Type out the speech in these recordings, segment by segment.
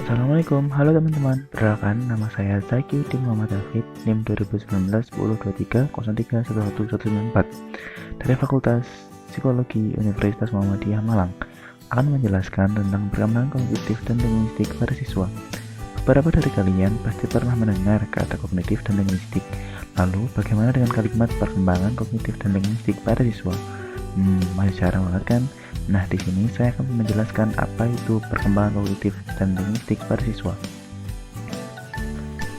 Assalamualaikum, halo teman-teman. Perkenalkan, nama saya Zaki Din Muhammad David, NIM 2019-1023-1111194 dari Fakultas Psikologi Universitas Muhammadiyah Malang. Akan menjelaskan tentang perkembangan kognitif dan linguistik pada siswa. Beberapa dari kalian pasti pernah mendengar kata kognitif dan linguistik. Lalu, bagaimana dengan kalimat perkembangan kognitif dan linguistik pada siswa? Masih jarang banget kan? Nah, di sini saya akan menjelaskan apa itu perkembangan kognitif dan linguistik pada siswa.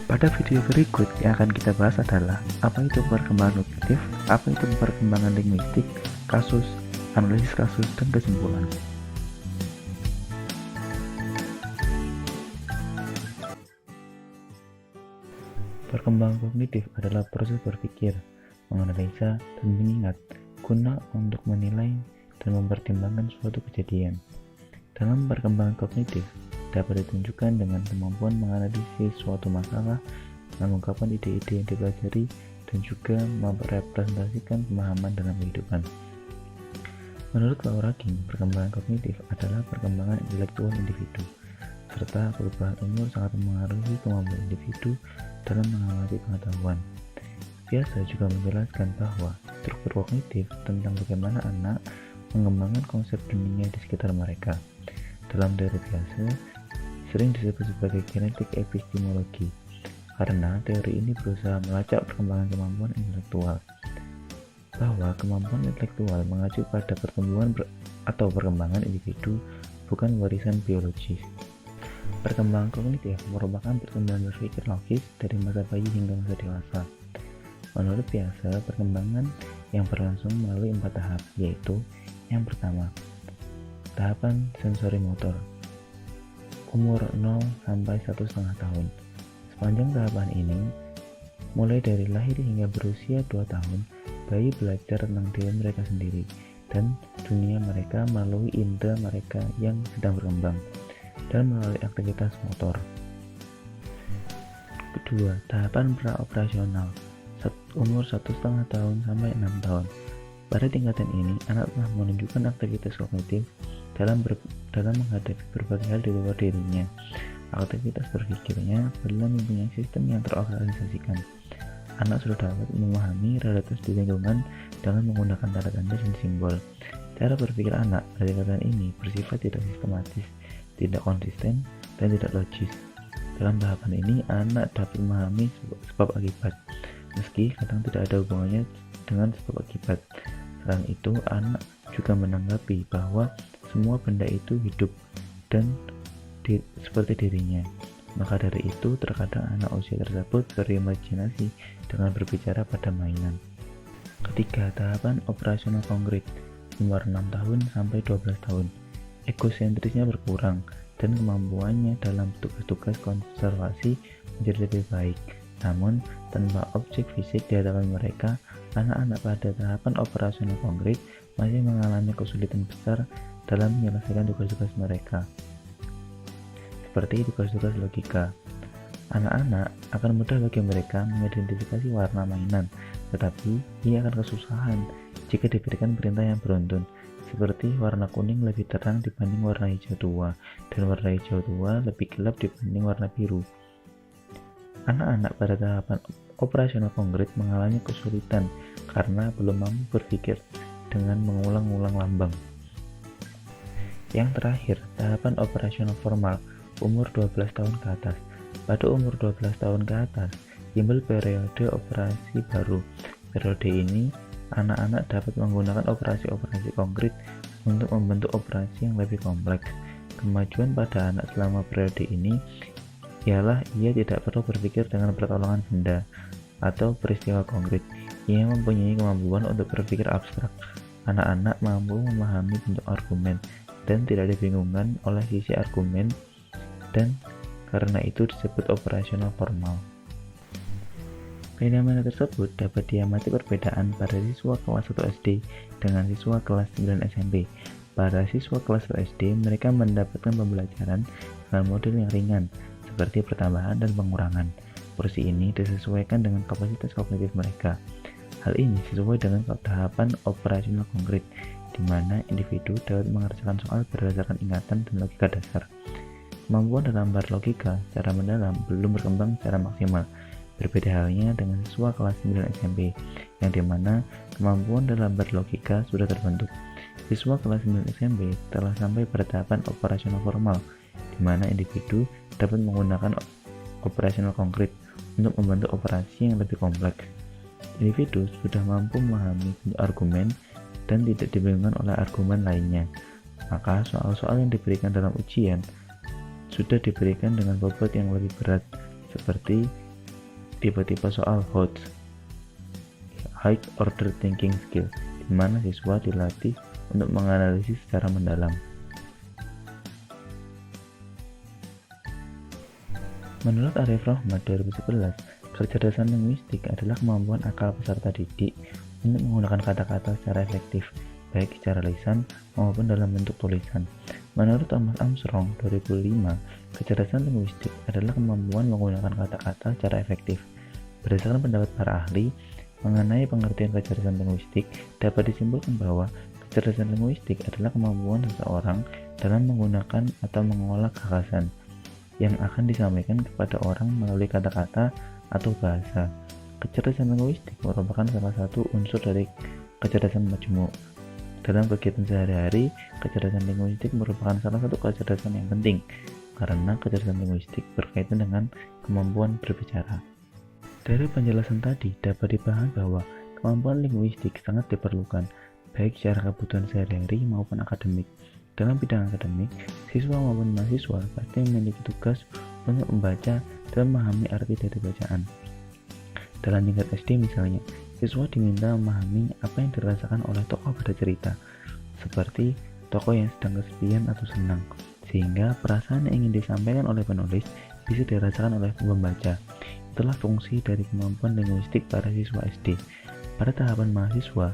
Pada video berikut yang akan kita bahas adalah apa itu perkembangan kognitif, apa itu perkembangan linguistik, kasus, analisis kasus, dan kesimpulan. Perkembangan kognitif adalah proses berpikir, menganalisa, dan mengingat guna untuk menilai dan mempertimbangkan suatu kejadian. Dalam perkembangan kognitif dapat ditunjukkan dengan kemampuan menganalisis suatu masalah, mengungkapkan ide-ide yang dipelajari, dan juga merepresentasikan pemahaman dalam kehidupan. Menurut Laura King, perkembangan kognitif adalah perkembangan intelektual individu, serta perubahan umur sangat mempengaruhi kemampuan individu dalam mengamati pengetahuan. Biasa juga menjelaskan bahwa struktur kognitif tentang bagaimana anak mengembangkan konsep dunia di sekitar mereka. Dalam teori biasa, sering disebut sebagai genetik epistemologi, karena teori ini berusaha melacak perkembangan kemampuan intelektual. Bahwa kemampuan intelektual mengacu pada pertumbuhan atau perkembangan individu, bukan warisan biologis. Perkembangan kognitif merupakan pertumbuhan berpikir logis dari masa bayi hingga masa dewasa. Menurut biasa, perkembangan yang berlangsung melalui 4 tahap, yaitu yang pertama, tahapan sensori motor, umur 0 sampai 1,5 tahun. Sepanjang tahapan ini, mulai dari lahir hingga berusia 2 tahun, bayi belajar tentang diri mereka sendiri dan dunia mereka melalui indera mereka yang sedang berkembang dan melalui aktivitas motor. Kedua, tahapan pra-operasional, umur 1,5 tahun sampai 6 tahun. Pada tingkatan ini, anak telah menunjukkan aktivitas kognitif dalam menghadapi berbagai hal di luar dirinya. Aktivitas berpikirnya belum mempunyai sistem yang terorganisasikan. Anak sudah dapat memahami realitas di lingkungan dengan menggunakan tanda-tanda dan simbol. Cara berpikir anak pada tingkatan ini bersifat tidak sistematis, tidak konsisten, dan tidak logis. Dalam tahapan ini, anak dapat memahami sebab akibat, meski kadang tidak ada hubungannya dengan sebab akibat. Selain itu, anak juga menanggapi bahwa semua benda itu hidup dan seperti dirinya. Maka dari itu, terkadang anak usia tersebut berimajinasi dengan berbicara pada mainan. Ketiga, tahapan operasional konkret, umur 6 tahun sampai 12 tahun. Egosentrisnya berkurang dan kemampuannya dalam tugas-tugas konservasi menjadi lebih baik. Namun, tanpa objek fisik di hadapan mereka, anak-anak pada tahapan operasional konkret masih mengalami kesulitan besar dalam menyelesaikan tugas-tugas mereka, seperti tugas-tugas logika. Anak-anak akan mudah bagi mereka mengidentifikasi warna mainan, tetapi ia akan kesusahan jika diberikan perintah yang beruntun, seperti warna kuning lebih terang dibanding warna hijau tua, dan warna hijau tua lebih gelap dibanding warna biru. Anak-anak pada tahapan operasional konkret mengalami kesulitan karena belum mampu berpikir dengan mengulang-ulang lambang. Yang terakhir, tahapan operasional formal, umur 12 tahun ke atas. Pada umur 12 tahun ke atas, timbul periode operasi baru. Periode ini, anak-anak dapat menggunakan operasi-operasi konkret untuk membentuk operasi yang lebih kompleks. Kemajuan pada anak selama periode ini ialah ia tidak perlu berpikir dengan pertolongan benda atau peristiwa konkret. Ia mempunyai kemampuan untuk berpikir abstrak. Anak-anak mampu memahami bentuk argumen dan tidak dibingungkan oleh sisi argumen, dan karena itu disebut operasional formal. Fenomena tersebut dapat diamati perbedaan pada siswa kelas 1 SD dengan siswa kelas 9 SMP. Pada siswa kelas 1 SD, mereka mendapatkan pembelajaran dengan model yang ringan, seperti pertambahan dan pengurangan. Porsi ini disesuaikan dengan kapasitas kognitif mereka. Hal ini sesuai dengan tahapan operasional konkret, di mana individu dapat mengerjakan soal berdasarkan ingatan dan logika dasar. Kemampuan dalam berlogika secara mendalam belum berkembang secara maksimal. Berbeda halnya dengan siswa kelas 9 SMP, yang dimana kemampuan dalam berlogika sudah terbentuk. Siswa kelas 9 SMP telah sampai pada tahapan operasional formal, di mana individu dapat menggunakan operasional konkret untuk membantu operasi yang lebih kompleks. Individu sudah mampu memahami argumen dan tidak dibingungkan oleh argumen lainnya. Maka soal-soal yang diberikan dalam ujian sudah diberikan dengan bobot yang lebih berat, seperti tipe-tipe soal HOTS, High Order Thinking Skill, di mana siswa dilatih untuk menganalisis secara mendalam. Menurut Arif Rahmat 2011, kecerdasan linguistik adalah kemampuan akal peserta didik untuk menggunakan kata-kata secara efektif, baik secara lisan maupun dalam bentuk tulisan. Menurut Thomas Armstrong 2005, kecerdasan linguistik adalah kemampuan menggunakan kata-kata secara efektif. Berdasarkan pendapat para ahli mengenai pengertian kecerdasan linguistik, dapat disimpulkan bahwa kecerdasan linguistik adalah kemampuan seseorang dalam menggunakan atau mengolah gagasan yang akan disampaikan kepada orang melalui kata-kata atau bahasa. Kecerdasan linguistik merupakan salah satu unsur dari kecerdasan majmuk. Dalam kegiatan sehari-hari, kecerdasan linguistik merupakan salah satu kecerdasan yang penting, karena kecerdasan linguistik berkaitan dengan kemampuan berbicara. Dari penjelasan tadi, dapat dipahami bahwa kemampuan linguistik sangat diperlukan, baik secara kebutuhan sehari-hari maupun akademik. Dalam bidang akademik, siswa maupun mahasiswa pasti memiliki tugas untuk membaca dan memahami arti dari bacaan. Dalam tingkat SD misalnya, siswa diminta memahami apa yang dirasakan oleh tokoh pada cerita, seperti tokoh yang sedang kesepian atau senang, sehingga perasaan yang ingin disampaikan oleh penulis bisa dirasakan oleh pembaca. Itulah fungsi dari kemampuan linguistik para siswa SD. Pada tahapan mahasiswa,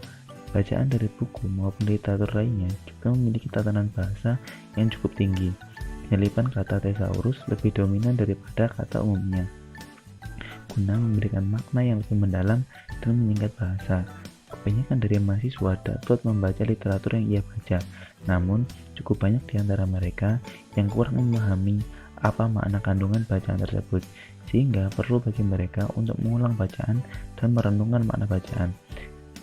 bacaan dari buku maupun literatur lainnya juga memiliki tatanan bahasa yang cukup tinggi. Penyelipan kata thesaurus lebih dominan daripada kata umumnya, guna memberikan makna yang lebih mendalam dan meningkat bahasa. Kebanyakan dari mahasiswa dapat membaca literatur yang ia baca, namun cukup banyak di antara mereka yang kurang memahami apa makna kandungan bacaan tersebut, sehingga perlu bagi mereka untuk mengulang bacaan dan merenungkan makna bacaan.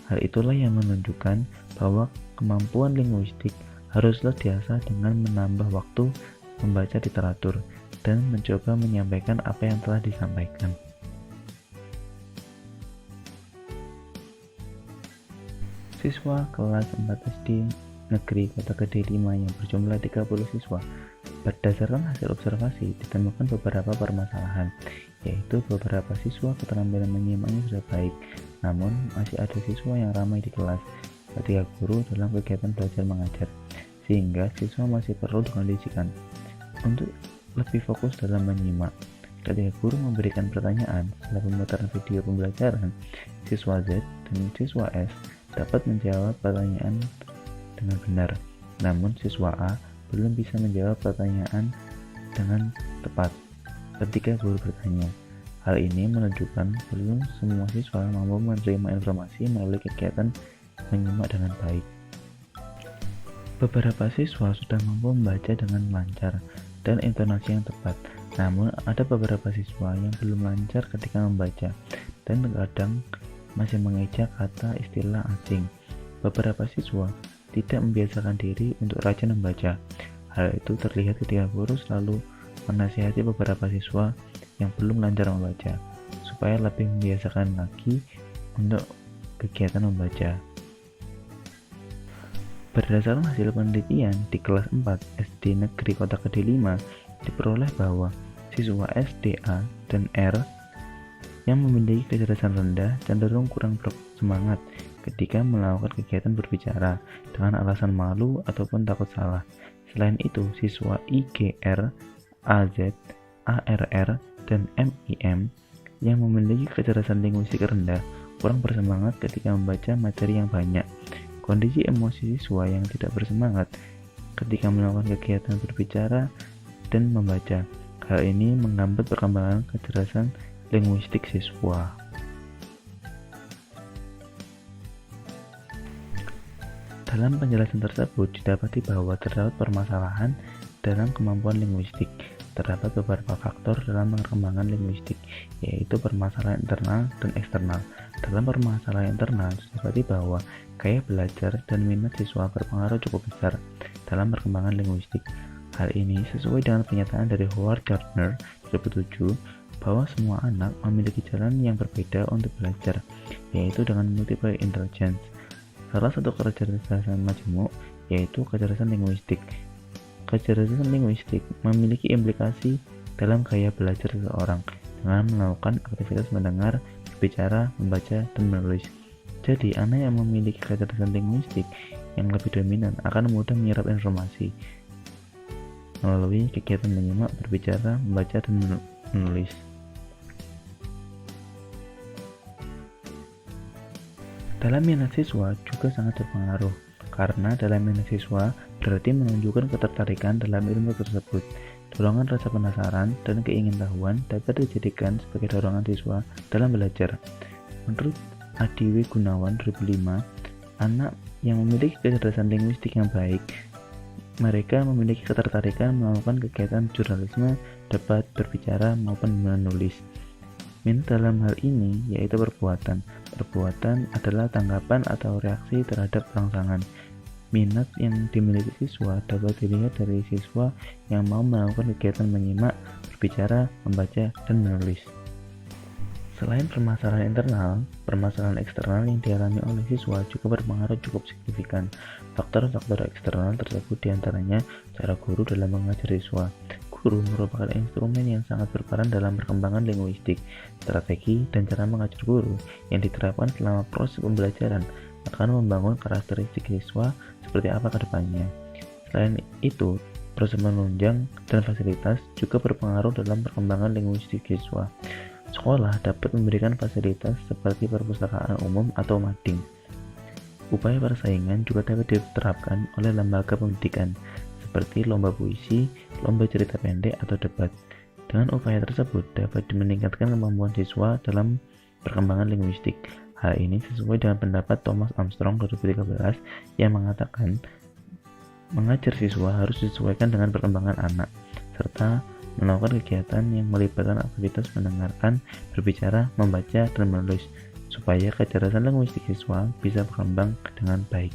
Hal itulah yang menunjukkan bahwa kemampuan linguistik haruslah diasah dengan menambah waktu membaca literatur dan mencoba menyampaikan apa yang telah disampaikan. Siswa kelas 4 SD Negeri Kota Gede 5 yang berjumlah 30 siswa. Berdasarkan hasil observasi, ditemukan beberapa permasalahan, yaitu beberapa siswa keterampilan menyimaknya sudah baik, namun masih ada siswa yang ramai di kelas ketika guru dalam kegiatan belajar mengajar, sehingga siswa masih perlu dikondisikan untuk lebih fokus dalam menyimak. Ketika guru memberikan pertanyaan setelah pemutaran video pembelajaran, siswa Z dan siswa S dapat menjawab pertanyaan dengan benar, namun siswa A belum bisa menjawab pertanyaan dengan tepat ketika guru bertanya. Hal ini menunjukkan belum semua siswa mampu menerima informasi melalui kegiatan menyimak dengan baik. Beberapa siswa sudah mampu membaca dengan lancar dan intonasi yang tepat, namun ada beberapa siswa yang belum lancar ketika membaca dan terkadang masih mengeja kata istilah asing. Beberapa siswa tidak membiasakan diri untuk rajin membaca. Hal itu terlihat ketika guru selalu menasihati beberapa siswa yang belum lancar membaca, supaya lebih membiasakan lagi untuk kegiatan membaca. Berdasarkan hasil penelitian di kelas 4 SD Negeri Kota Gede 5, diperoleh bahwa siswa SDA dan R yang memiliki kecerdasan rendah cenderung kurang bersemangat ketika melakukan kegiatan berbicara dengan alasan malu ataupun takut salah. Selain itu, siswa IGR, AZ, ARR, dan MIM yang memiliki kecerdasan linguistik rendah kurang bersemangat ketika membaca materi yang banyak. Kondisi emosi siswa yang tidak bersemangat ketika melakukan kegiatan berbicara dan membaca. Hal ini menghambat perkembangan kecerdasan linguistik siswa. Dalam penjelasan tersebut didapati bahwa terdapat permasalahan dalam kemampuan linguistik. terdapat beberapa faktor dalam perkembangan linguistik, yaitu permasalahan internal dan eksternal. Dalam permasalahan internal, seperti bahwa gaya belajar dan minat siswa berpengaruh cukup besar dalam perkembangan linguistik. Hal ini sesuai dengan pernyataan dari Howard Gardner 2007 bahwa semua anak memiliki jalan yang berbeda untuk belajar, yaitu dengan multiple intelligence. Salah satu kecerdasan majemuk yaitu kecerdasan linguistik. Kecerdasan linguistik memiliki implikasi dalam gaya belajar seseorang dengan melakukan aktivitas mendengar, berbicara, membaca, dan menulis. Jadi, anak yang memiliki kecerdasan linguistik yang lebih dominan akan mudah menyerap informasi melalui kegiatan menyimak, berbicara, membaca, dan menulis. Dalam minat siswa juga sangat berpengaruh, karena dalam minat siswa berarti menunjukkan ketertarikan dalam ilmu tersebut. Dorongan rasa penasaran dan keingintahuan dapat dijadikan sebagai dorongan siswa dalam belajar. Menurut Adiwi Gunawan 2005, anak yang memiliki kecerdasan linguistik yang baik, mereka memiliki ketertarikan melakukan kegiatan jurnalisme, debat, berbicara, maupun menulis. Minat dalam hal ini yaitu perbuatan. Perbuatan adalah tanggapan atau reaksi terhadap rangsangan. Minat yang dimiliki siswa dapat dilihat dari siswa yang mau melakukan kegiatan menyimak, berbicara, membaca, dan menulis. Selain permasalahan internal, permasalahan eksternal yang dialami oleh siswa juga berpengaruh cukup signifikan. Faktor-faktor eksternal tersebut diantaranya cara guru dalam mengajar siswa. Guru merupakan instrumen yang sangat berperan dalam perkembangan linguistik. Strategi dan cara mengajar guru yang diterapkan selama proses pembelajaran akan membangun karakteristik siswa seperti apa ke depannya. Selain itu, proses menunjang dan fasilitas juga berpengaruh dalam perkembangan linguistik siswa. Sekolah dapat memberikan fasilitas seperti perpustakaan umum atau mading. Upaya persaingan juga dapat diterapkan oleh lembaga pendidikan, seperti lomba puisi, lomba cerita pendek, atau debat. Dengan upaya tersebut dapat meningkatkan kemampuan siswa dalam perkembangan linguistik. Hal ini sesuai dengan pendapat Thomas Armstrong 2013 yang mengatakan mengajar siswa harus disesuaikan dengan perkembangan anak, serta melakukan kegiatan yang melibatkan aktivitas mendengarkan, berbicara, membaca, dan menulis, supaya kecerdasan linguistik siswa bisa berkembang dengan baik.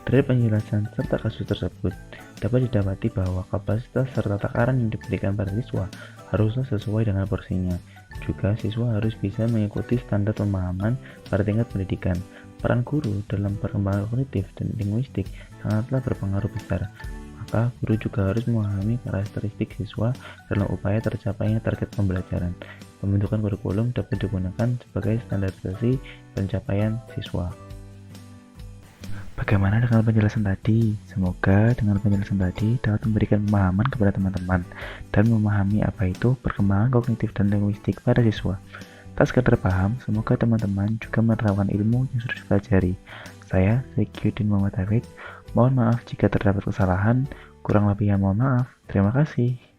Dari penjelasan serta kasus tersebut, dapat didapati bahwa kapasitas serta takaran yang diberikan pada siswa haruslah sesuai dengan porsinya. Juga siswa harus bisa mengikuti standar pemahaman pada tingkat pendidikan. Peran guru dalam perkembangan kognitif dan linguistik sangatlah berpengaruh besar. Maka guru juga harus memahami karakteristik siswa dalam upaya tercapainya target pembelajaran. Pembentukan kurikulum dapat digunakan sebagai standarisasi pencapaian siswa. Bagaimana dengan penjelasan tadi? Semoga dengan penjelasan tadi dapat memberikan pemahaman kepada teman-teman dan memahami apa itu perkembangan kognitif dan linguistik pada siswa. Tak sekedar paham, semoga teman-teman juga menerapkan ilmu yang sudah dipelajari. Saya, Zekiudin Muhammad Hafid, mohon maaf jika terdapat kesalahan, kurang lebihnya mohon maaf. Terima kasih.